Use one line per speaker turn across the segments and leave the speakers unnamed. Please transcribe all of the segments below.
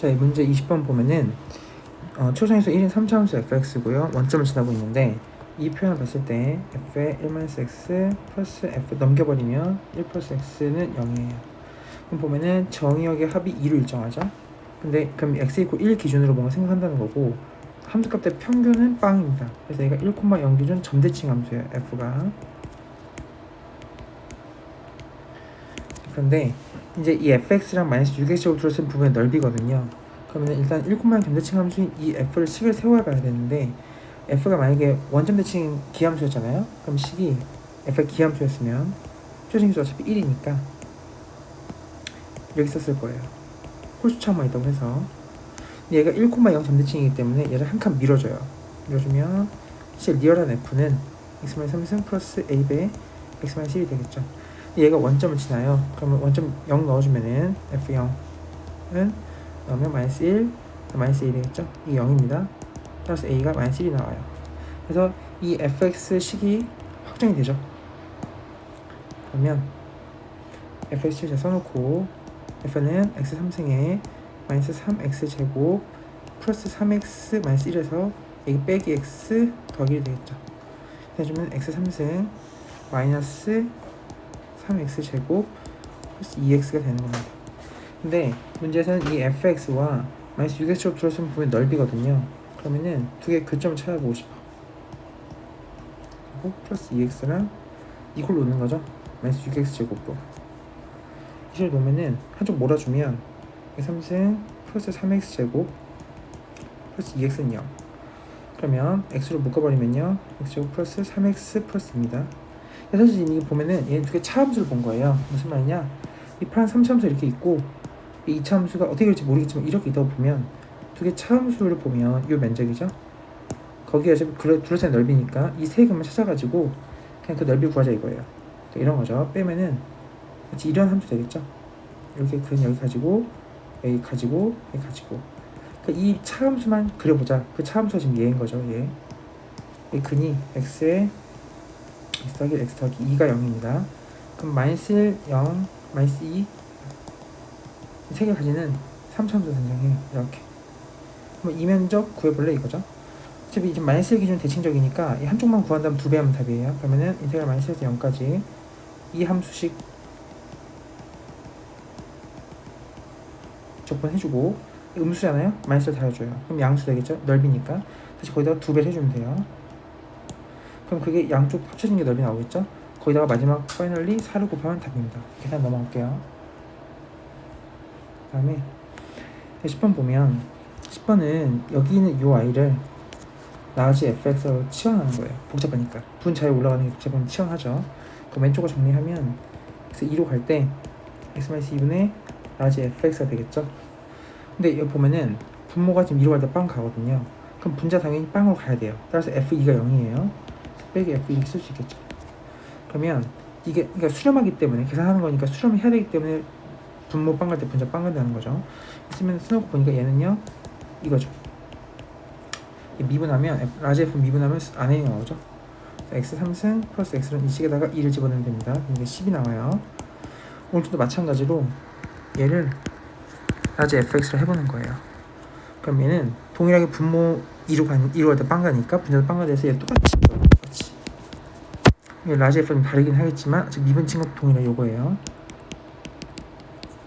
자, 이 문제 20번 보면은 초정에서 1인 3차함수 fx고요. 원점을 지나고 있는데 이 표현을 봤을 때 f의 1-x 플러스 f 넘겨버리면 1 플러스 x는 0이에요. 그럼 보면은 정의역의 합이 2로 일정하죠. 근데 그럼 x 이퀄 1 기준으로 뭔가 생각한다는 거고 함수값의 평균은 빵입니다. 그래서 얘가 1,0 기준 점대칭 함수예요. f가. 그런데 이제 이 fx랑 마이너스 6x제곱 둘러쓴 부분의 넓이거든요. 그러면 일단 1,0 점대칭 함수인 이 f를 식을 세워야 봐야 되는데 f가 만약에 원점대칭 기함수였잖아요. 그럼 식이 f가 기함수였으면 초정기수 어차피 1이니까 여기 썼을 거예요. 홀수차만 있다고 해서. 얘가 1,0 점대칭이기 때문에 얘를 한 칸 밀어줘요. 밀어주면 실 리얼한 f는 x-3승 플러스 a배 x-1이 되겠죠. 얘가 원점을 지나요. 그러면 원점 0 넣어주면은 f0은 넣으면 마이너스 1, 마이너스 1이 되겠죠. 이게 0입니다. 따라서 a가 마이너스 1이 나와요. 그래서 이 fx 식이 확정이 되죠. 그러면 fx 잘 써놓고 f는 x 3승에 마이너스 3x 제곱 플러스 3x 마이너스 1에서 여기 빼기 x 더하기 1이 되겠죠. 해주면 x 3승 마이너스 3x 제곱 플러스 2x가 되는 겁니다. 근데 문제에서는 이 fx와 마이너스 6x제곱 둘러쓴 부분의 넓이거든요. 그러면은 두 개의 교점을 찾아보고 싶어. 그리고 플러스 2x랑 이걸 놓는 거죠. 마이너스 6x제곱으로 이 식을 놓으면은 한쪽 몰아주면 3승 플러스 3x제곱 플러스 2x는 0. 그러면 x로 묶어버리면요 x제곱 플러스 3x 플러스입니다. 사실 이게 보면은 얘 두 개 차함수를 본 거예요. 무슨 말이냐, 이 파란 3차함수 이렇게 있고 이 2차함수가 어떻게 될지 모르겠지만 이렇게 있다고 보면 두 개 차함수를 보면 이 면적이죠. 거기에 둘러싼 넓이니까 이 세 개만 찾아가지고 그냥 그 넓이를 구하자 이거예요. 이런 거죠. 빼면은 마치 이런 함수 되겠죠. 이렇게 그는 여기 가지고 여기 가지고 여기 가지고 그러니까 이 차함수만 그려보자. 그 차함수가 지금 얘인 거죠. 얘. 이 근이 x에 x 더하기 x 더하기 2가 0입니다. 그럼 마이너스 1, 0, 마이너스 2 이 세 개 가지는 3차함수 선정해요. 이렇게. 그럼 이 면적 구해볼래 이거죠. 어차피 이제 마이너스 1 기준 대칭적이니까 이 한쪽만 구한다면 2배 하면 답이에요. 그러면은 인테그랄 마이너스 1에서 0까지 이 함수식 적분해주고 음수잖아요. 마이너스를 달아줘요. 그럼 양수 되겠죠. 넓이니까 다시 거기다가 2배를 해주면 돼요. 그럼 그게 양쪽 합쳐진 게 넓이 나오겠죠. 거기다가 마지막 파이널리 4를 곱하면 답입니다. 계산 넘어갈게요. 그 다음에 10번 보면 10번은 여기 있는 이 아이를 나머지 fx로 치환하는 거예요. 복잡하니까 분 자리 올라가는 게 복잡하면 치환하죠. 그 왼쪽을 정리하면 그래서 2로 갈 때 x-2분의 나머지 fx가 되겠죠. 근데 여기 보면은 분모가 지금 2로 갈 때 빵 가거든요. 그럼 분자 당연히 빵으로 가야 돼요. 따라서 f2가 0이에요. 빼기 f 이렇게 쓸 수 있겠죠. 그러면 이게 그러니까 수렴하기 때문에 계산하는 거니까 수렴을 해야 되기 때문에 분모 빵 갈 때 분자 빵 간다는 거죠. 있으면 써놓고 보니까 얘는요 이거죠. 미분하면 라지 f 미분하면 안에 나오죠. x 3승 플러스 x는 이 식에다가 2를 집어넣으면 됩니다. 이게 10이 나와요. 오늘도 마찬가지로 얘를 라지 fx를 해보는 거예요. 그럼 얘는 동일하게 분모 2로 갈 때 빵 가니까 분자도 빵 가돼서 얘 똑같이 라지 f는 다르긴 하겠지만 지금 미분친 것도 동일한 요거예요.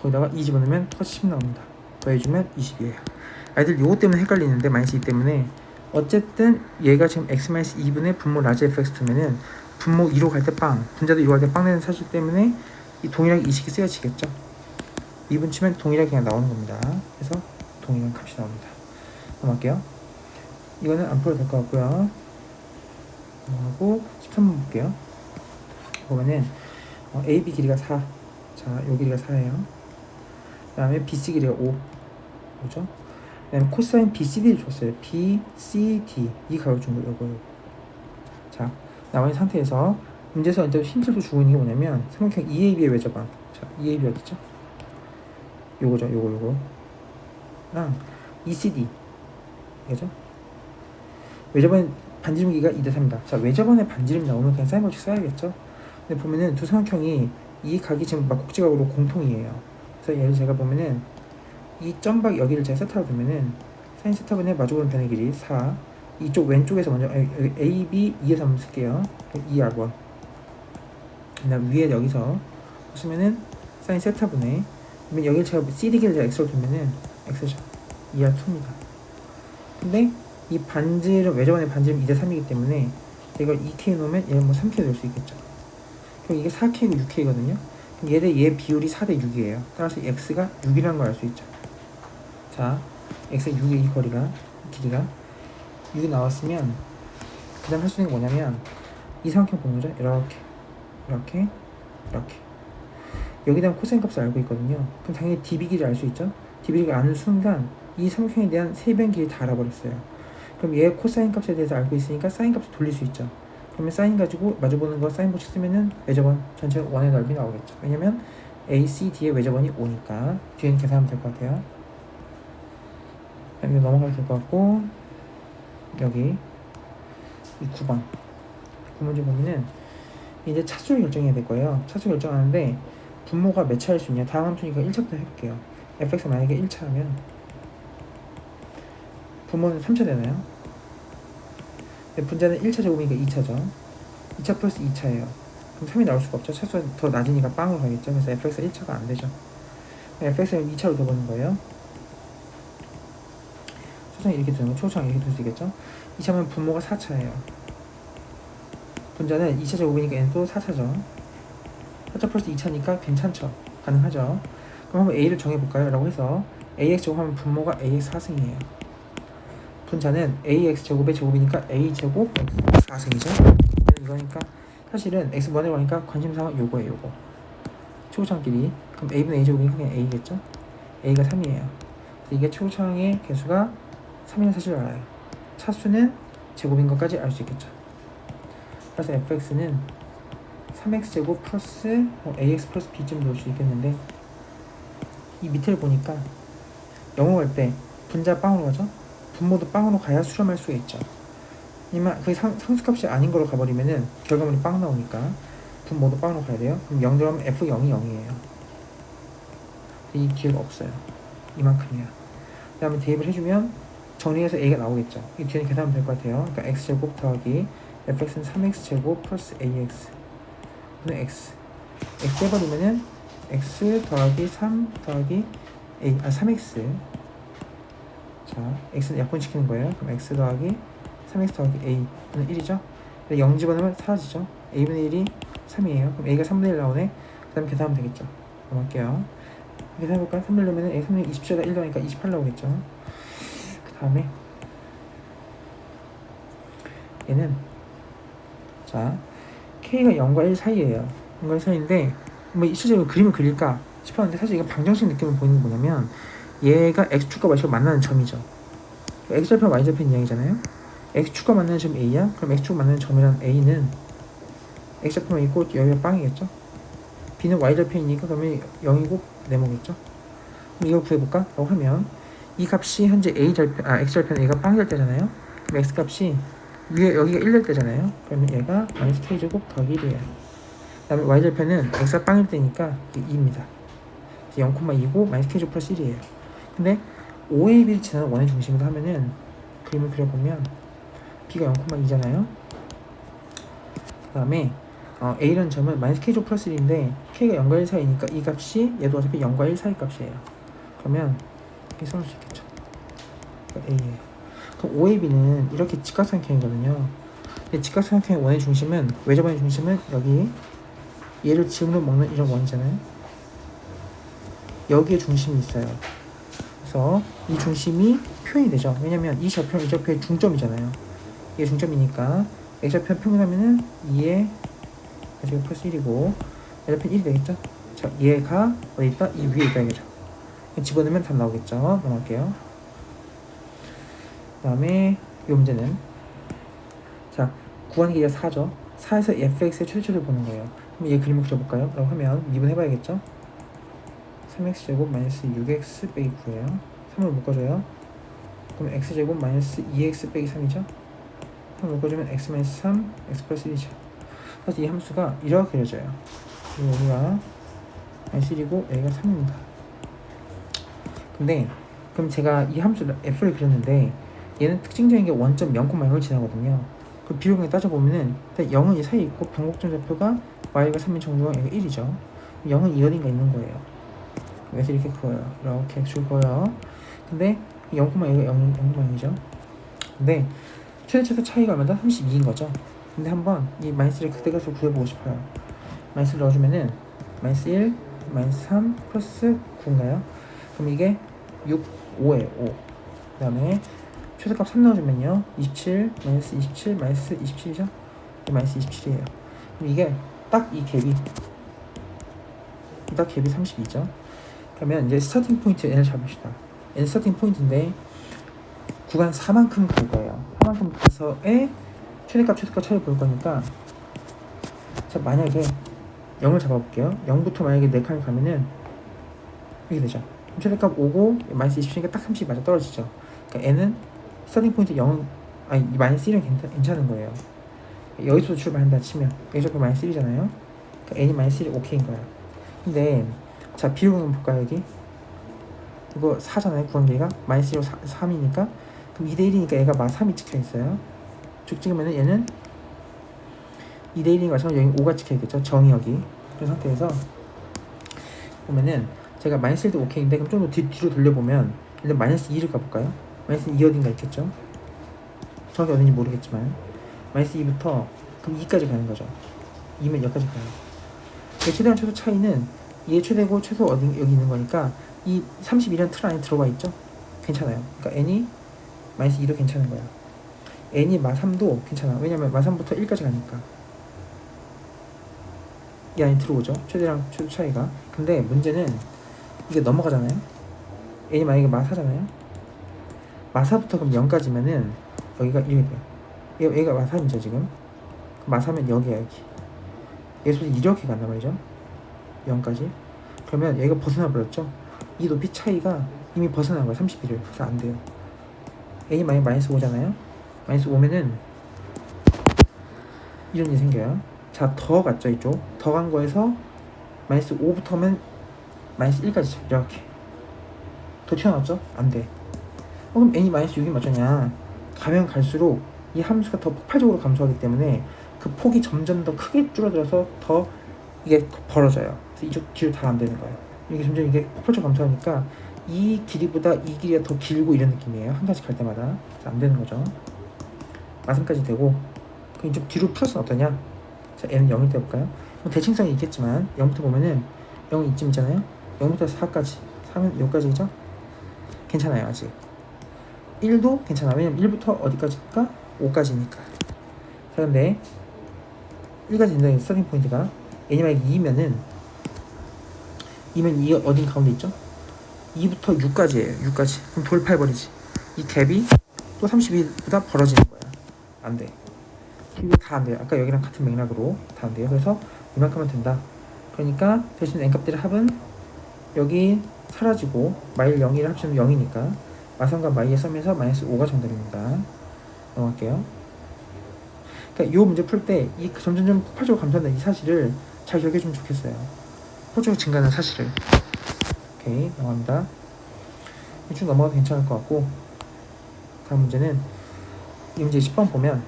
거기다가 2 집어넣으면 똑같이 10 나옵니다. 더해주면 20이에요. 아이들 요거 때문에 헷갈리는데 마이너스 2 때문에 어쨌든 얘가 지금 x-2분의 분모 라지 fx 두면은 분모 2로 갈 때 빵, 분자도 2로 갈 때 빵 되는 사실 때문에 이 동일하게 이 식이 쓰여지겠죠. 미분 치면 동일하게 그냥 나오는 겁니다. 그래서 동일한 값이 나옵니다. 넘어갈게요. 이거는 안 풀어도 될 것 같고요. 하고 13번 볼게요. 보면은 AB 길이가 4. 자, 요 길이가 4예요. 그 다음에 BC 길이가 5. 뭐죠? 그 다음에 코사인 BCD를 줬어요. BCD. 이 값을 준 거예요. 요거. 자, 나와 있는 상태에서 문제에서 이제 힌트를 주고 있는 게 뭐냐면 삼각형 EAB의 외접방. 자, EAB 어디죠? 요거죠. 요거랑 ECD. 이거죠? 외접은 반지름기가 2대3입니다. 자, 외접원의 반지름 나오면 그냥 사인 법칙 써야겠죠? 근데 보면은 두 삼각형이 이 각이 지금 막곡지각으로 공통이에요. 그래서 얘를 제가 보면은 이 점박 여기를 제가 세타로 두면은 사인 세타분의 마주보는 변의 길이 4. 이쪽 왼쪽에서 먼저 A, B, 2에서 한번 쓸게요. 2R1. 그다음 위에 여기서 보시면은 사인 세타분의, 그러면 여기를 제가 CD 길을 제가 X로 두면은 X죠. 2R2입니다. 근데 이 반지름, 외접원의 반지름 2대3이기 때문에 이걸 2K 놓으면 얘는 뭐 3K 될 수 있겠죠. 그럼 이게 4K고 6K거든요. 얘 비율이 4대 6이에요. 따라서 X가 6이라는 걸 알 수 있죠. 자, X의 6의 이 거리가, 길이가 6이 나왔으면 그 다음 할 수 있는 게 뭐냐면 이 삼각형 보는 거죠. 이렇게 여기에 대한 코사인 값을 알고 있거든요. 그럼 당연히 DB 길이를 알 수 있죠. DB 길이를 아는 순간 이 삼각형에 대한 세변 길이 다 알아버렸어요. 그럼 얘 코사인 값에 대해서 알고 있으니까 사인 값을 돌릴 수 있죠. 그러면 사인 가지고 마주보는 거 사인 법칙 쓰면은 외접원 전체 원의 넓이 나오겠죠. 왜냐면 ACD의 외접원이 5니까 뒤에는 계산하면 될 것 같아요. 이거 넘어가도 될 것 같고, 여기 이 9번 9문제 보면은 이제 차수를 결정해야 될 거예요. 차수 결정하는데 분모가 몇 차일 수 있냐. 다음 함수니까 1차부터 해볼게요. fx 만약에 1차하면 분모는 3차 되나요? 분자는 1차 제곱이니까 2차죠. 2차 플러스 2차예요. 그럼 3이 나올 수가 없죠. 차수가 더 낮으니까 빵으로 가겠죠. 그래서 fx가 1차가 안 되죠. fx를 2차로 둬보는 거예요. 초성 이렇게 두는 거, 초성 이렇게 둘 수 있겠죠. 2차면 분모가 4차예요. 분자는 2차 제곱이니까 얘는 또 4차죠. 4차 플러스 2차니까 괜찮죠. 가능하죠. 그럼 한번 a를 정해볼까요? 라고 해서 ax 제곱하면 분모가 ax 4승이에요. 분자는 ax 제곱의 제곱이니까 a 제곱 4승이죠. 이거니까 사실은 x 번에 가니까 관심사항은 요거예요. 요거 최고차항끼리. 그럼 a분의 a 제곱이니까 그냥 a겠죠. a가 3이에요. 이게 최고차항의 개수가 3이라는 사실을 알아요. 차수는 제곱인 것까지 알 수 있겠죠. 그래서 fx는 3x제곱 플러스 ax 플러스 b쯤 넣을 수 있겠는데, 이 밑에를 보니까 영어 할 때 분자 빵으로 가죠. 분모도 빵으로 가야 수렴할 수가 있죠. 이만 그게 상수값이 아닌 걸로 가버리면은 결과물이 빵 나오니까 분모도 빵으로 가야 돼요. 그럼 0 들어가면 f0이 0이에요. 이 기회가 없어요. 이만큼이야. 그 다음에 대입을 해주면 정리해서 a가 나오겠죠. 이 뒤에는 계산하면 될 것 같아요. 그러니까 x제곱 더하기 fx는 3x제곱 플러스 ax 분의 x 빼버리면은 x 더하기 3 더하기 a, 3x. 자, x는 약분시키는 거예요. 그럼 x 더하기 3x 더하기 a 분의 1이죠. 0 집어넣으면 사라지죠. a분의 1이 3이에요. 그럼 a가 3분의 1 나오네. 그 다음에 계산하면 되겠죠. 넘어갈게요. 계산해볼까요? 3분의 1 넣으면 a 3분의 27에다 1 더하니까 28 나오겠죠. 그 다음에 얘는, 자, k가 0과 1 사이에요. 0과 1 사이인데 뭐 실제로 그림을 그릴까 싶었는데, 사실 이거 방정식 느낌을 보이는 게 뭐냐면 얘가 x축과 y축과 만나는 점이죠. x절편 y절편 이야기잖아요. x축과 만나는 점이 a야. 그럼 x축과 만나는 점이란 a는 x절편만 있고 여기가 빵이겠죠. b는 y절편이니까 그러면 0이고 네모겠죠. 그럼 이걸 구해볼까? 라고 하면 이 값이 현재 x절편 a가 빵이 될 때잖아요. 그럼 x값이 위에 여기가 1 될 때잖아요. 그러면 얘가 마이너스 k제곱 더하기 1이에요. 그 다음에 y절편은 x가 빵일 때니까 2입니다. 0,2고 마이너스 k제곱 플러스 1이에요. 근데 OAB를 지나는 원의 중심으로 하면은 그림을 그려보면 b가 0,2잖아요. 그 다음에 a라는 점은 마이너스 k제곱 플러스 1인데 k가 0과 1 사이니까 이 값이 얘도 어차피 0과 1 사이 값이에요. 그러면 이렇게 써놓을 수 있겠죠. a예요. 그럼 OAB는 이렇게 직각삼각형이거든요. 근데 직각삼각형의 원의 중심은, 외접원의 중심은 여기 얘를 지금도 먹는 이런 원이잖아요. 여기에 중심이 있어요. 그래서 이 중심이 표현이 되죠. 왜냐면 이 좌표, 이 좌표의 중점이잖아요. 이게 중점이니까 x좌표 평균하면은 2에 제곱 플러스 1이고 y좌표 1이 되겠죠. 자, 얘가 어디 있다? 이 위에 있다 이거죠. 집어넣으면 답 나오겠죠. 넘어갈게요. 그 다음에 이 문제는, 자, 구하는 게 4죠. 4에서 fx의 최대치를 보는 거예요. 그럼 얘 그림을 그려볼까요? 라고 하면 미분해봐야겠죠. 3x제곱 마이너스 6x 빼기 9예요. 3을 묶어줘요. 그럼 x제곱 마이너스 2x 빼기 3이죠. 3을 묶어주면 x 마이너스 3, x 플러스 1이죠. 그래서 이 함수가 이렇게 그려져요. 그리고 여기가 마이너스 1이고 여기가 3입니다. 근데 그럼 제가 이 함수 f를 그렸는데 얘는 특징적인 게 원점 0,0을 지나거든요. 그 비율을 따져보면은 일단 0은 이 사이에 있고 변곡점 좌표가 y가 3인 정도가 1이죠. 0은 이 어딘가 있는 거예요. 그래서 이렇게 그어요. 이렇게 줄 거예요. 근데 0,1가 0,0이죠. 근데 최대 차이가 얼마다? 32인 거죠. 근데 한번 이 마이너스를 극대값으로 구해보고 싶어요. 마이너스를 넣어주면은 마이너스 1, 마이너스 3 플러스 9인가요? 그럼 이게 6, 5에요. 5. 그 다음에 최소값 3 넣어주면요 27, 마이너스 27, 마이너스 27이죠? 마이너스 27이에요. 그럼 이게 딱 이 갭이 32죠? 그러면 이제 스타팅 포인트 n을 잡읍시다. n 스타팅 포인트인데 구간 4만큼 갈 거예요. 4만큼 가서의 최대값 차이를 볼 거니까 자 만약에 0을 잡아볼게요. 0부터 만약에 4칸을 가면은 이렇게 되죠. 최대값 5고 마이너스 27이니까 딱 30이 맞아 떨어지죠. 그러니까 n은 스타팅 포인트 0은 아니 마이너스 1은 괜찮은 거예요. 여기서 출발한다 치면 여기서 마이너스 1이잖아요. 그러니까 n이 마이너스 1이 오케이인 거야. 근데 자 비율을 한번 볼까요. 여기 이거 4잖아요. 구간계가 마이너스 1로 3이니까 그럼 2대1이니까 얘가 마 3이 찍혀있어요. 쭉 찍으면 얘는 2대1인 것처럼 여기 5가 찍혀있겠죠. 정의 여기 그런 상태에서 보면은 제가 마이너스 1도 오케이인데 그럼 좀 더 뒤로 돌려보면 일단 마이너스 2를 가볼까요? 마이너스 2 어딘가 있겠죠. 정확히 어딘지 모르겠지만 마이너스 2부터 그럼 2까지 가는 거죠. 2면 여기까지 가요. 최대한 최소 차이는 이게 최대고 최소 어디 여기 있는 거니까 이 31이라는 틀 안에 들어가 있죠. 괜찮아요. 그러니까 n이 마이너스 2도 괜찮은 거야. n이 마 3도 괜찮아. 왜냐면 마 3부터 1까지 가니까 이 안에 들어오죠. 최대랑 최소 차이가. 근데 문제는 이게 넘어가잖아요. n이 만약에 마 4잖아요. 마 4부터 그럼 0까지면은 여기가 이렇게 돼요. 얘가 마 3이죠 지금. 마 3은 여기야 여기. 여기서 이렇게 간단 말이죠. 0까지. 그러면 얘가 벗어나 버렸죠. 이 높이 차이가 이미 벗어난 거야. 31을. 그래서 안 돼요. n이 만약에 마이너스 5잖아요. 마이너스 5면은 이런 일이 생겨요. 자, 더 갔죠 이쪽. 더 간 거에서 마이너스 5부터면 마이너스 1까지 이렇게 더 튀어나왔죠? 안 돼. 그럼 n이 마이너스 6이 맞잖냐. 가면 갈수록 이 함수가 더 폭발적으로 감소하기 때문에 그 폭이 점점 더 크게 줄어들어서 더 이게 벌어져요. 그래서 이쪽 뒤로 다 안 되는 거예요. 이게 점점 이게 폭발적으로 감소하니까 이 길이보다 이 길이가 더 길고 이런 느낌이에요. 한 가지 갈 때마다. 그래서 안 되는 거죠. 마삼까지 되고 그럼 이쪽 뒤로 풀어서는 어떠냐? 자, n은 0일 때 볼까요? 대칭성이 있겠지만 0부터 보면은 0이 이쯤 있잖아요. 0부터 4까지 3은 여기까지죠? 괜찮아요 아직. 1도 괜찮아. 왜냐면 1부터 어디까지일까? 5까지니까. 자 근데 1까지 된다는 스타팅 포인트가 n이 만약 2면은 2면 2 어딘 가운데 있죠? 2부터 6까지예요. 6까지. 그럼 돌파해버리지. 이 갭이 또 32보다 벌어지는 거야. 안 돼. 이거 다 안 돼요. 아까 여기랑 같은 맥락으로 다 안 돼요. 그래서 이만큼은 된다. 그러니까 대신 n값들의 합은 여기 사라지고 마일 0, 1을 합치면 0이니까 마삼과 마이의 썸에서 마이너스 5가 정답입니다. 넘어갈게요. 그러니까 이 문제 풀 때 이 점점점 폭발적으로 감소한다는 이 사실을 잘 기억해 주면 좋겠어요. 폭발적으로 증가하는 사실을. 오케이, 넘어갑니다. 쭉 넘어가도 괜찮을 것 같고 다음 문제는 이 문제 10번 보면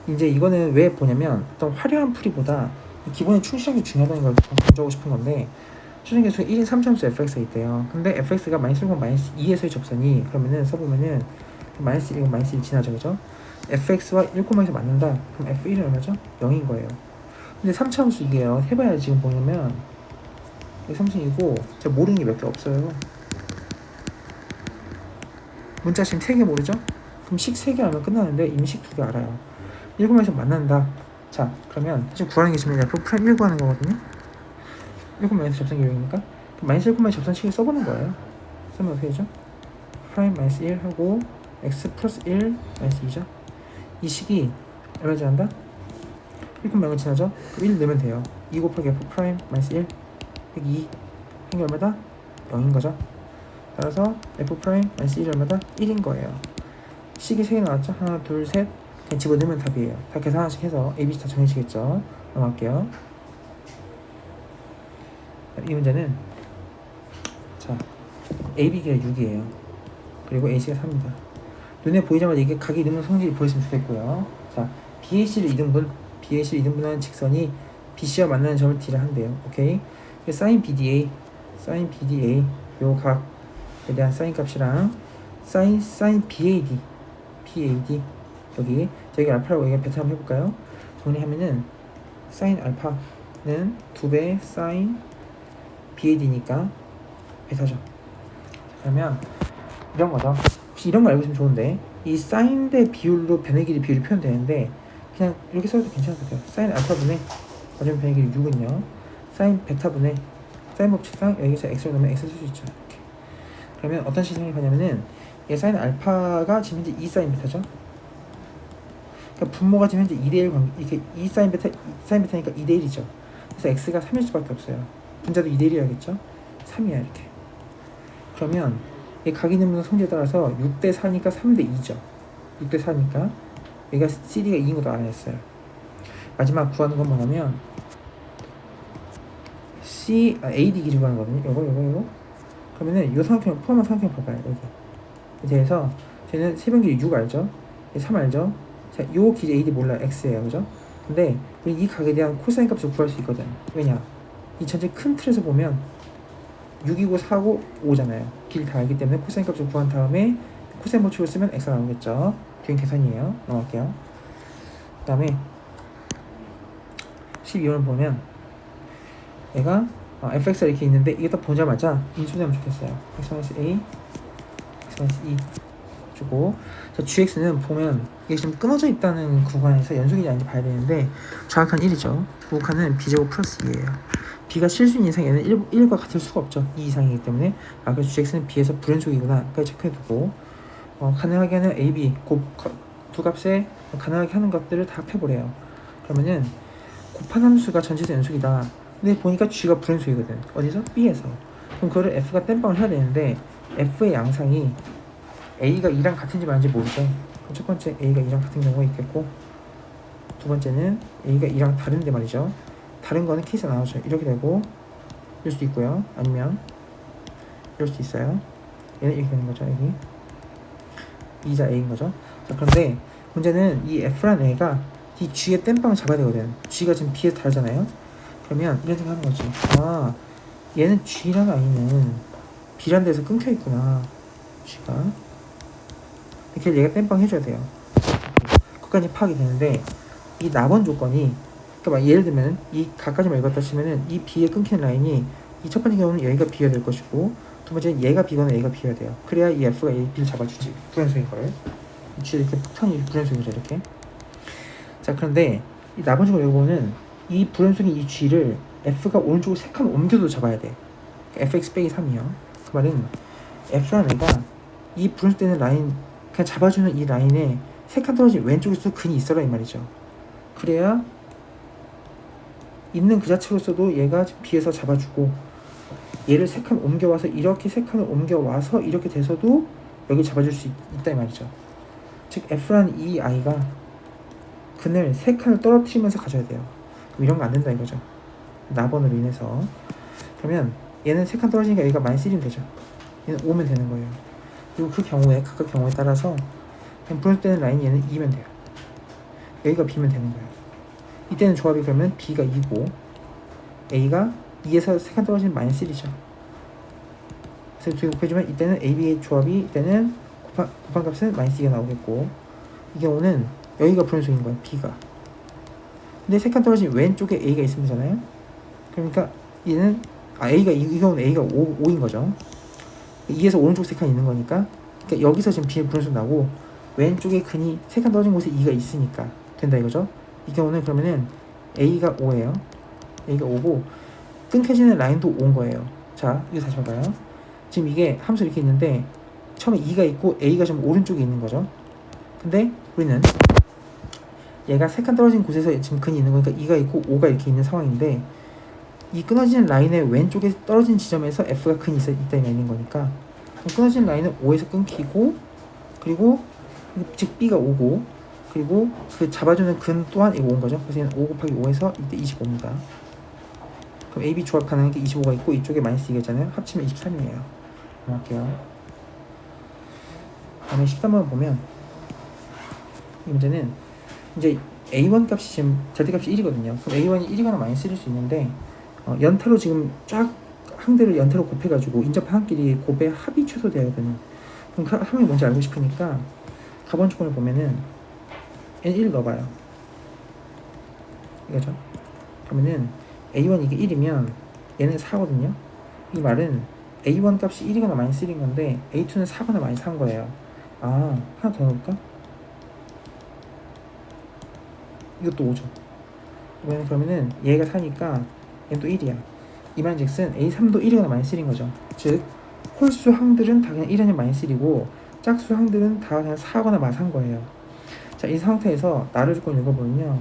이제 이거는 왜 보냐면 어떤 화려한 풀이보다 기본에 충실하게 중요하다는 걸 강조하고 싶은 건데 추정계수 1인 3차함수 fx가 있대요. 근데 fx가 마이너스 1, 마이너스 2에서의 접선이 그러면은 써보면은 마이너스 1, 마이너스 1 지나죠, 그죠? fx와 1,1에서 맞는다. 그럼 f1은 얼마죠? 0인 거예요. 근데 3차함수 이게요. 해봐야 지금 보면 이게 3층이고 제가 모르는 게 몇 개 없어요. 문자 지금 3개 모르죠? 그럼 식 3개 알면 끝나는데 이미 식 2개 알아요. 1,에서 만난다. 자, 그러면 사실 구하는 게 지금 f 프라임 1 구하는 거거든요. 1,에서 접선 기록이니까 마이너스 1,의 접선식을 써보는 거예요. 쓰면 어떻게 되죠? 프라임 마이너스 1 하고 x 플러스 1 마이너스 2죠. 이 식이 얼마 지난다? 1,0을 지나죠? 그럼 1 넣으면 돼요. 2 곱하기 f 프라임 마이너스 1 102 한게 얼마다? 0인 거죠. 따라서 f 프라임 마이너스 1이 얼마다? 1인 거예요. 식이 3개 나왔죠? 하나, 둘, 셋. 그냥 집어넣으면 답이에요. 다 계산 하나씩 해서 ABC 다 정해지겠죠. 넘어갈게요. 이 문제는 자 AB가 6이에요. 그리고 AC가 3입니다. 눈에 보이자마자 이게 각이 이등분 성질이 보였으면 좋겠고요. 자, BAC를 이등분하는 직선이 BC와 만나는 점을 D라 한대요. 오케이? 사인 BDA 요 각에 대한 사인 값이랑 사인 BAD 여기 저희가 알파라고 얘기 베타 한번 해볼까요? 정리하면은 사인 알파는 2배 사인 BAD니까 베타죠. 그러면 이런 거죠. 혹시 이런 거 알고 있으면 좋은데, 이 사인 대 비율로 변의 길이 비율이 표현되는데 그냥 이렇게 써도 괜찮을 것 같아요. 사인 알파분의 어쩌면 변의 길이 6은요 사인 베타분의 사인 법칙상 여기서 x를 넣으면 x를 쓸 수 있죠. 이렇게. 그러면 어떤 식이 생각하냐면은 얘 사인 알파가 지금 현재 2 사인 베타죠. 그러니까 분모가 지금 현재 2대1 이렇게 2 사인 베타니까 2대1이죠. 그래서 x가 3일 수밖에 없어요. 분자도 2대1이야겠죠. 3이야 이렇게. 그러면 이 각이등분 성질에 따라서 6대 4니까 3대 2죠. 6대 4니까 얘가 CD가 2인 것도 알아냈어요. 마지막 구하는 건 뭐냐면 AD 길이 구하는 거거든요. 요거. 그러면은 요 삼각형 포함한 삼각형 봐봐요. 여기 대해서 저희는 세변 길이 6 알죠? 3 알죠? 자, 요 길이 AD 몰라요. X예요. 그죠? 근데 우리 이 각에 대한 코사인 값을 구할 수 있거든. 왜냐? 이 전체 큰 틀에서 보면 6이고 4고 5잖아요. 길이 다 알기 때문에 코사인 값을 구한 다음에 코사인 법칙을 쓰면 x가 나오겠죠. 뒤엔 계산이에요. 넘어갈게요. 그 다음에 12번을 보면 얘가 fx가 이렇게 있는데 이게 딱 보자마자 인수되면 좋겠어요. x-a, x-e 주고, 자, gx는 보면 이게 지금 끊어져 있다는 구간에서 연속이지 아닌지 봐야 되는데 정확한 1이죠. 구간은 b제곱 플러스 2예요. b가 실수인 이상 얘는 1과 같을 수가 없죠. 2 이상이기 때문에. 그래서 gx는 b에서 불연속이구나 까지 체크해두고, 가능하게 하는 a, b 두 값에 가능하게 하는 것들을 다 합해보래요. 그러면은 곱한 함수가 전체에서 연속이다. 근데 보니까 g가 불연속이거든. 어디서? b에서. 그럼 그거를 f가 땜빵을 해야 되는데 f의 양상이 a가 2랑 같은지 말인지 모르죠. 그럼 첫 번째 a가 2랑 같은 경우가 있겠고, 두 번째는 a가 2랑 다른데 말이죠. 다른 거는 케이스가 나오죠. 이렇게 되고 이럴 수도 있고요. 아니면 이럴 수도 있어요. 얘는 이렇게 되는 거죠. 여기 2자 a인 거죠. 자, 그런데 문제는 이 f라는 애가 이 g의 땜빵을 잡아야 되거든. g가 지금 b에서 다르잖아요. 그러면 이런 생각 하는 거지. 아, 얘는 g라는 아이는 b라는 데서 끊겨 있구나. g가 이렇게 얘가 땜빵 해줘야 돼요. 그까지 파악이 되는데 이 나번 조건이, 그러니까 예를 들면 이 각까지만 읽었다 치면은 이 b에 끊기는 라인이 이 첫 번째 경우는 여기가 b가 될 것이고, 두 번째는 얘가 b거나 얘가 b가 돼요. 그래야 이 f가 a, b를 잡아주지. 불연속인 거를. g 이렇게 폭탄이 불연속이죠. 이렇게. 자, 그런데 이 나머지 요거는 이 불연속인 이 g를 f가 오른쪽으로 3칸 옮겨도 잡아야 돼. 그러니까 fx 빼기 3이요. 그 말은 f라는 애가 이 불연속되는 라인, 그냥 잡아주는 이 라인에 3칸 떨어진 왼쪽에서도 근이 있어라 이 말이죠. 그래야 있는 그 자체로서도 얘가 b에서 잡아주고, 얘를 3칸 옮겨와서 이렇게 3칸을 옮겨와서 이렇게 돼서도 여기 잡아줄 수 있다 이 말이죠. 즉 f라는 이 아이가 근을 3칸을 떨어뜨리면서 가져야 돼요. 그럼 이런 거 안 된다 이거죠. 나번으로 인해서. 그러면 얘는 3칸 떨어지니까 여기가 -1이면 되죠. 얘는 5면 되는 거예요. 그리고 그 경우에 각각 경우에 따라서 그냥 불연속되는 라인이 얘는 2면 돼요. 여기가 b면 되는 거예요. 이때는 조합이 그러면 b가 2고 a가 2에서 3칸 떨어지면 -1이죠. 그래서 두 개 곱해주면 이때는 a, b의 조합이 이때는 곱한 값은 -2가 나오겠고, 이 경우는 여기가 불연속인 거예요. b가. 근데 3칸 떨어진 왼쪽에 a가 있으면 되잖아요. 그러니까 얘는 a가 이 경우는 a가 5인 거죠. 2에서 오른쪽 3칸 있는 거니까, 그러니까 여기서 지금 b의 불연속 나고 왼쪽에 근이 3칸 떨어진 곳에 2가 있으니까 된다 이거죠. 이 경우는 그러면은 a가 5예요. a가 5고 끊겨지는 라인도 5인 거예요. 자, 이거 다시 봐봐요. 지금 이게 함수 이렇게 있는데 처음에 2가 있고 a가 지금 오른쪽에 있는 거죠. 근데 우리는 얘가 3칸 떨어진 곳에서 지금 근이 있는 거니까 2가 있고 5가 이렇게 있는 상황인데, 이 끊어지는 라인의 왼쪽에 떨어진 지점에서 f가 근이 있다 있는 거니까 끊어지는 라인은 5에서 끊기고, 그리고 즉 b가 5고, 그리고 그 잡아주는 근 또한 이거 5인 거죠. 그래서 얘는 5 곱하기 5에서 이때 25입니다. 그럼 AB 조합 가능한 게 25가 있고 이쪽에 -2가 있잖아요. 합치면 23이에요. 넘어갈게요. 다음에 13번 보면 이 문제는 이제 A1 값이 지금 Z값이 1이거든요. 그럼 A1이 1이거나 마이너스 1일 수 있는데 연타로 지금 쫙 항들을 연타로 곱해가지고 인접한 항끼리 곱의 합이 최소돼야 되는. 그럼 합이 뭔지 알고 싶으니까 가번 조건을 보면은 N1 넣어봐요. 이거죠. 그러면은 A1 이게 1이면 얘는 4거든요. 이 말은 A1 값이 1이거나 마이너스 1인 건데 A2는 4거나 마이너스 4인 거예요. 아, 하나 더 넣을까? 이것도 5죠. 그러면은 얘가 4니까 얘는 또 1이야. 이 말인즉슨 A3도 1이거나 마이너스 1인 거죠. 즉 홀수 항들은 다 그냥 1 아니면 마이너스 1이고 짝수 항들은 다 그냥 4거나 마사인 거예요. 자, 이 상태에서 나를 조건 읽어보면요,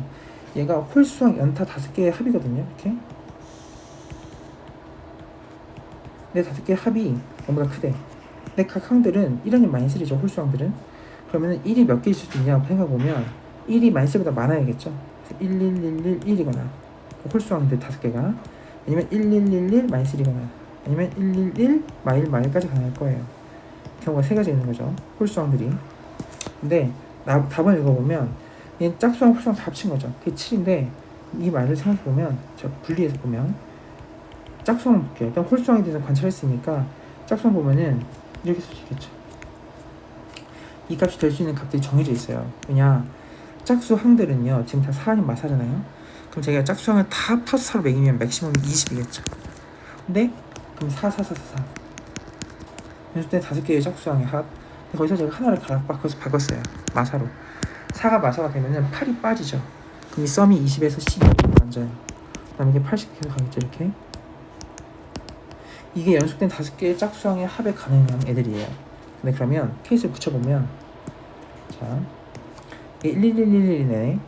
얘가 홀수항 연타 5개의 합이거든요. 이렇게 근데 5개의 합이 전부 다 크대. 근데 각 항들은 1 아니면 마이너스 1이죠. 홀수항들은. 그러면은 1이 몇 개 있을 수 있냐고 생각해보면 1이 마이너스보다 많아야겠죠. 1, 1, 1, 1, 1이거나 홀수항들 5개가, 아니면 1, 1, 1, 1 마이너스 1이거나, 아니면 1, 1, 1 마일 마일까지 가능할 거예요. 경우가 3가지 있는 거죠. 홀수항들이. 근데 답을 읽어보면 얘는 짝수랑 홀수랑 다 합친 거죠. 그게 7인데 이 말을 생각해보면, 저 분리해서 보면 짝수항 볼게요. 일단 홀수항에 대해서 관찰했으니까 짝수항 보면은 이렇게 쓸 수 있겠죠. 이 값이 될 수 있는 값들이 정해져 있어요. 왜냐, 짝수 항들은요 지금 다 4 아니면 마사잖아요. 그럼 제가 짝수항을 다 플러스 4로 매기면 맥시멈이 20이겠죠. 근데 그럼 4, 4, 4, 4, 4 연습 때 5개의 짝수항의 합. 거기서 제가 하나를 바꿨어요. 마사로. 4가 마사가 되면은 8이 빠지죠. 그럼 이 썸이 20에서 12로 앉아요. 그 다음에 이게 80 계속 가겠죠. 이렇게. 이게 연속된 5개의 짝수항의 합에 가능한 애들이에요. 근데 그러면 케이스를 붙여보면, 자, 11111이네.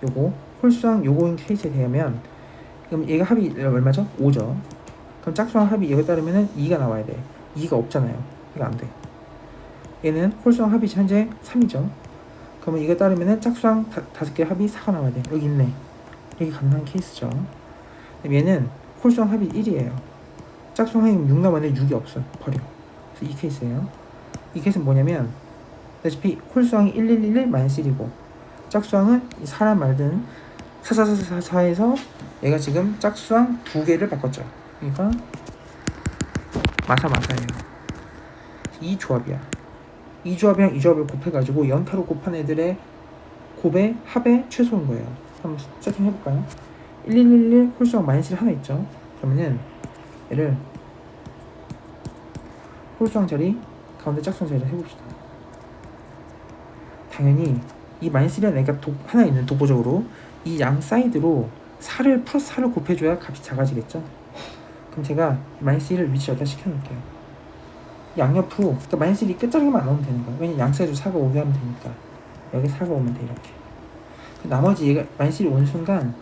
요거 홀수항 요거인 케이스에 대하면, 그럼 얘가 합이 얼마죠? 5죠. 그럼 짝수항 합이 이거에 따르면은 2가 나와야 돼. 2가 없잖아요. 이거 안 돼. 얘는 홀수항 합이 현재 3이죠. 그러면 이거에 따르면은 짝수항 5개 합이 4가 나와야 돼. 여기 있네. 여기 가능한 케이스죠. 얘는 홀수항 합이 1이에요. 짝수항 합이 6 남았는데 6이 없어. 버려. 그래서 이 케이스예요. 이 케이스는 뭐냐면, 다시피 홀수항이 1111 마이너스 1이고 짝수항은 사람 말든 4444에서 얘가 지금 짝수항 2개를 바꿨죠. 그러니까 마사예요. 이 조합이야. 이 조합이랑 이 조합을 곱해가지고 연타로 곱한 애들의 곱의 합의 최소인 거예요. 한번 세팅해볼까요? 1111 홀수항 마이너스 1 하나 있죠. 그러면은 얘를 홀수항 자리 가운데 짝수항 자리를 해봅시다. 당연히 이 마이너스 1이라는 애가 하나 있는 독보적으로 이 양 사이드로 4를 플러스 4를 곱해줘야 값이 작아지겠죠. 그럼 제가 마이너스 1을 위치 여기다 시켜놓을게요. 양옆으로, 그러니까 마이너스 1이 끝자리만 안 오면 되는 거야. 왜냐면 양 사이드로 4가 오게 하면 되니까. 여기 4가 오면 돼. 이렇게. 나머지 얘가 마이너스 1이 오는 순간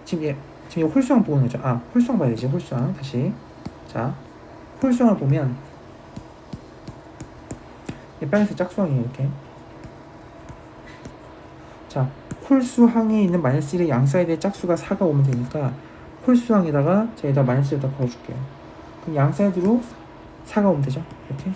지금 얘 홀수항 보는 거죠. 아, 홀수항 봐야 되지. 홀수항 다시. 자, 홀수항을 보면 얘 빨간색 짝수항이에요. 이렇게. 자, 홀수항에 있는 마이너스 1의 양 사이드의 짝수가 4가 오면 되니까 홀수항에다가 제가 여기다 마이너스 1을 걸어줄게요. 그럼 양 사이드로 4가 오면 되죠. 이렇게.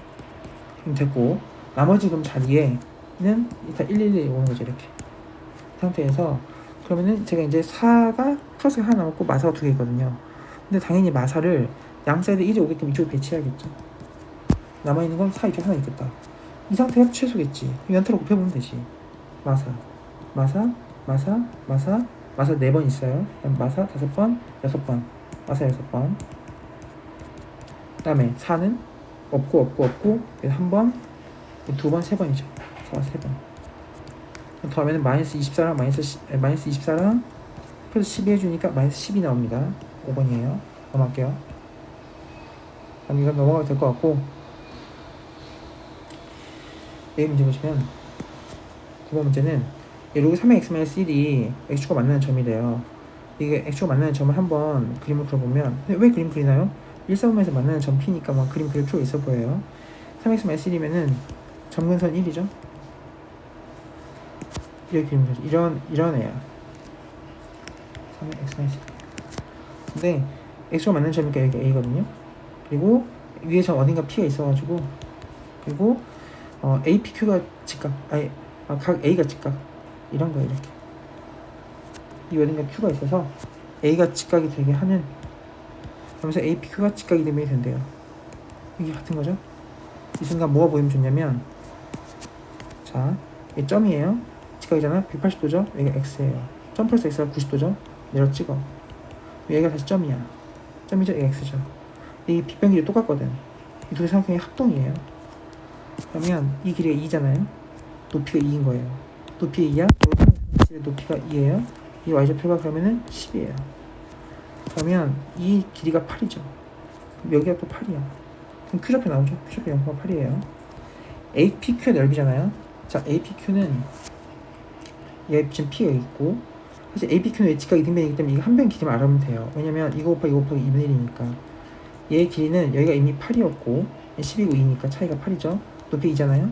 그럼 됐고, 나머지 그럼 자리에는 일단 111이 오는 거죠. 이렇게. 이 상태에서 그러면은 제가 이제 4가 플러스가 하나 남았고 마사가 2개 있거든요. 근데 당연히 마사를 양 사이드 1이 오게끔 이쪽에 배치해야겠죠. 남아있는 건 4 이쪽 하나 있겠다. 이 상태가 최소겠지. 연타로 곱해보면 되지. 마사 4번 있어요. 마사 5번, 6번, 마사 6번. 그 다음에 4는 없고 1번, 2번, 3번이죠. 4, 3번. 더하면 마이너스 24랑 마이너스 24랑 플러스 12 해주니까 마이너스 10이 나옵니다. 5번이에요. 넘어갈게요. 그럼 이건 넘어가도 될 것 같고, 내일 문제 보시면 9번 문제는 로그 3의 x-1이 x축과 만나는 점이래요. 이게 x축과 만나는 점을 한번 그림을 그려보면, 왜 그림 그리나요? 1사분면에서 만나는 점 P니까 막 그림 그릴 필요가 있어 보여요. 3x-1이면은 점근선 1이죠. 이렇게 그리면 되죠. 이런 애야. 3x-1. 근데 x축과 만나는 점이니까 여기가 a거든요. 그리고 위에 저 어딘가 P가 있어가지고, 그리고 APQ가 직각, 각 A가 직각, 이런 거예요. 이렇게 이 어딘가 Q가 있어서 A가 직각이 되게 하는, 그러면서 APQ가 직각이 되면 된대요. 이게 같은 거죠. 이 순간 뭐가 보이면 좋냐면, 자, 이 점이에요. 직각이잖아요. 180도죠. 여기가 X예요. 점 플러스 X가 90도죠. 내려 찍어. 여기가 다시 점이야. 점이죠. 여기 X죠. 이 빗변 길이 똑같거든. 이 두 개 삼각형이 합동이에요. 그러면 이 길이가 2잖아요. 높이가 2인 거예요. 높이가 2야? 높이가 2예요. 이 y좌표가 그러면은 10이에요. 그러면 이 길이가 8이죠. 그럼 여기가 또 8이야. 그럼 Q좌표 나오죠? Q좌표 0,8이에요. APQ의 넓이잖아요. 자, APQ는 얘 지금 P가 있고, 사실 APQ는 외직각 이등변이기 때문에 이거 한 변 길이만 알아보면 돼요. 왜냐면 이거 곱하기 2분의 1이니까. 얘의 길이는 여기가 이미 8이었고 10이고 2니까 차이가 8이죠. 높이 2잖아요.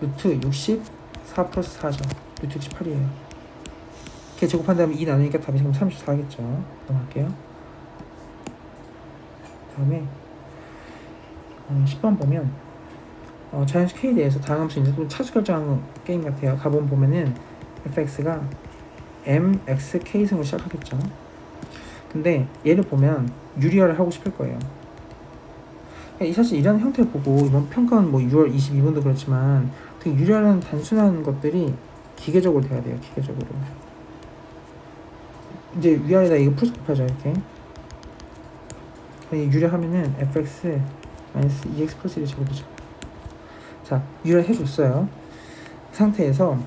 루트 64 플러스 4죠. 루트 68이에요. 이렇게 제곱한 다음에 2 나누니까 답이 지금 34겠죠. 넘어갈게요. 다음에 10번 보면 자연수 K에 대해서 다음 함수 이제 또 차수 결정하는 게임 같아요. 가본 보면은 fx가 mxk승으로 시작하겠죠. 근데 얘를 보면 유리화를 하고 싶을 거예요. 사실 이런 형태를 보고 이번 평가는 뭐 6월 22분도 그렇지만 되게 유리화라는 단순한 것들이 기계적으로 돼야 돼요. 기계적으로. 이제 위아래다 이거 플러스 곱하죠. 이렇게 유리하면은 fx 마이너스 2x 플러스 1이 제곱이죠. 자, 유리화 해줬어요. 그 상태에서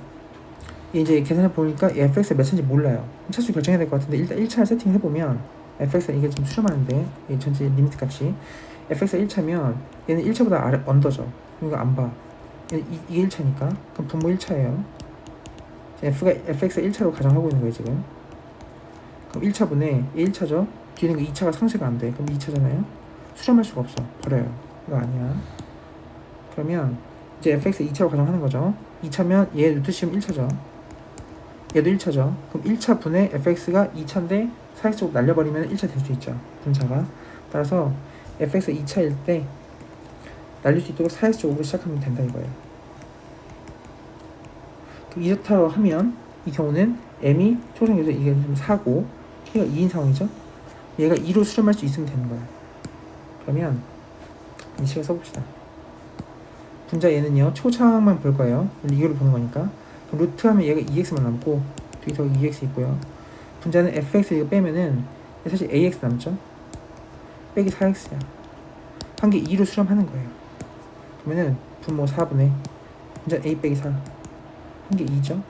이제 계산해 보니까 fx가 몇 차인지 몰라요. 차수 결정해야 될 것 같은데 일단 1차 세팅해 보면 fx가 이게 지금 수렴하는데 이 전체 리미트 값이 fx가 1차면 얘는 1차보다 아래 언더죠. 이거 안 봐. 이게 1차니까 그럼 분모 1차예요. fx가 1차로 가정하고 있는 거예요 지금. 그럼 1차분의 1차죠. 뒤에 있는 거 2차가 상쇄가 안 돼. 그럼 2차잖아요. 수렴할 수가 없어. 버려요. 이거 아니야. 그러면 이제 fx 2차로 가정하는 거죠. 2차면 얘 루트 씌우면 1차죠. 얘도 1차죠. 그럼 1차 분의 fx가 2차인데 4x제곱 날려버리면 1차 될 수 있죠. 분차가. 따라서 fx가 2차일 때 날릴 수 있도록 4x제곱으로 시작하면 된다 이거예요. 그럼 이렇다고 하면 이 경우는 m이 초성에서 이게 4고 k가 2인 상황이죠. 얘가 2로 수렴할 수 있으면 되는 거예요. 그러면 이 식을 써봅시다. 분자 얘는요 초창만 볼 거예요. 이거를 보는 거니까. 그럼 루트 하면 얘가 2x만 남고 뒤에 더 2x 있고요. 분자는 fx 이거 빼면은 사실 ax 남죠. 빼기 4x야. 한 개 2로 수렴하는 거예요. 그러면은 분모 4분의 분자 a 빼기 4 한 개 2죠.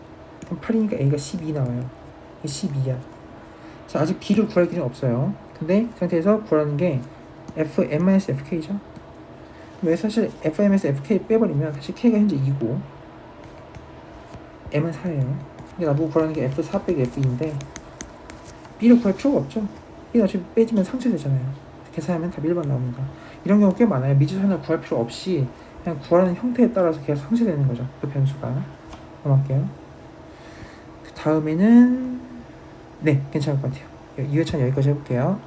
그럼 8이니까 a가 12 나와요. 이게 12야. 자, 아직 b를 구할 길은 없어요. 근데 그 상태에서 구하는 게 fm-fk죠. 왜 사실 fm-fk 빼버리면 사실 k가 현재 2고 m은 4예요. 근데 나보고 구하는 게 f4 빼기 f2인데 b를 구할 필요가 없죠. b는 어차피 빼지면 상쇄되잖아요. 계산하면 답 1번 나옵니다. 이런 경우 꽤 많아요. 미지수 하나 구할 필요 없이 그냥 구하는 형태에 따라서 계속 상쇄되는 거죠. 그 변수가. 넘어갈게요. 그 다음에는 네, 괜찮을 것 같아요. 2회차는 여기까지 해볼게요.